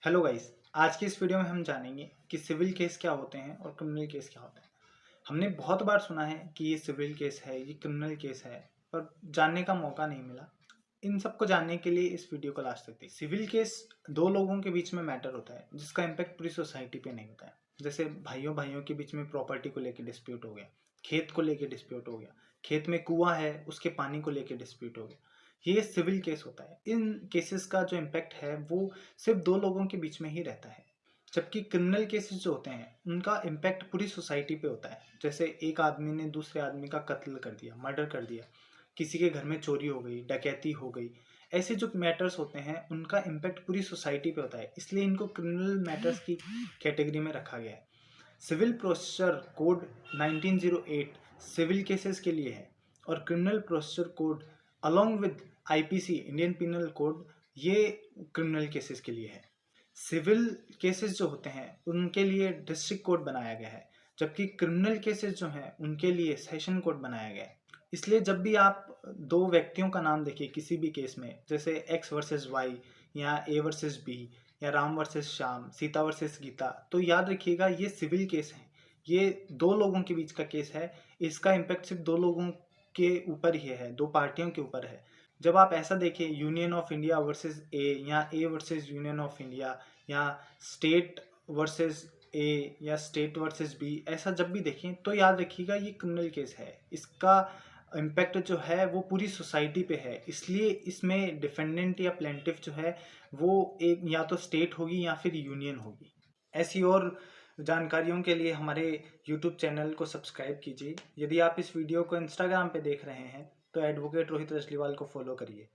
Hello guys. आज की इस वीडियो में हम जानेंगे कि सिविल केस क्या होते हैं और क्रिमिनल केस क्या होते हैं। हमने बहुत बार सुना है कि ये सिविल केस है, ये क्रिमिनल केस है, पर जानने का मौका नहीं मिला। इन सबको जानने के लिए इस वीडियो को लास्ट तक देखिए। सिविल केस दो लोगों के बीच में मैटर होता है जिसका इम्पैक्ट पूरी सोसाइटी पे नहीं होता है। जैसे भाइयों भाइयों के बीच में प्रॉपर्टी को लेकर डिस्प्यूट हो गया, खेत को लेकर डिस्प्यूट हो गया, खेत में कुआं है उसके पानी को लेकर डिस्प्यूट हो गया, ये सिविल केस होता है। इन केसेस का जो इम्पैक्ट है वो सिर्फ दो लोगों के बीच में ही रहता है, जबकि क्रिमिनल केसेस जो होते हैं उनका इम्पैक्ट पूरी सोसाइटी पे होता है। जैसे एक आदमी ने दूसरे आदमी का कत्ल कर दिया, मर्डर कर दिया, किसी के घर में चोरी हो गई, डकैती हो गई, ऐसे जो मैटर्स होते हैं उनका इम्पैक्ट पूरी सोसाइटी पे होता है, इसलिए इनको क्रिमिनल मैटर्स की कैटेगरी में रखा गया है। Civil procedure code 1908 civil cases के लिए है और criminal procedure code along with IPC Indian penal code ये क्रिमिनल केसेस के लिए है। सिविल केसेस जो होते हैं उनके लिए डिस्ट्रिक्ट कोड बनाया गया है, जबकि क्रिमिनल केसेस जो हैं उनके लिए सेशन कोड बनाया गया है। इसलिए जब भी आप दो व्यक्तियों का नाम देखिए किसी भी केस में, जैसे एक्स वर्सेस वाई या ए वर्सेस बी या राम वर्सेस श्याम, सीता वर्सेस गीता, तो याद रखिएगा ये सिविल केस है, ये दो लोगों के बीच का केस है। इसका इम्पैक्ट सिर्फ दो लोगों के ऊपर ही है, दो पार्टियों के ऊपर है। जब आप ऐसा देखें union of India versus A या A versus union of India या स्टेट वर्सेस ए या स्टेट वर्सेस बी, ऐसा जब भी देखें तो याद रखिएगा ये क्रिमिनल केस है। इसका इम्पैक्ट जो है वो पूरी सोसाइटी पे है, इसलिए इसमें डिफेंडेंट या प्लेंटिफ जो है वो एक या तो स्टेट होगी या फिर यूनियन होगी। ऐसी और जानकारियों के लिए हमारे यूट्यूब चैनल को सब्सक्राइब कीजिए। यदि आप इस वीडियो को इंस्टाग्राम पे देख रहे हैं तो एडवोकेट रोहित रजलीवाल को फॉलो करिए।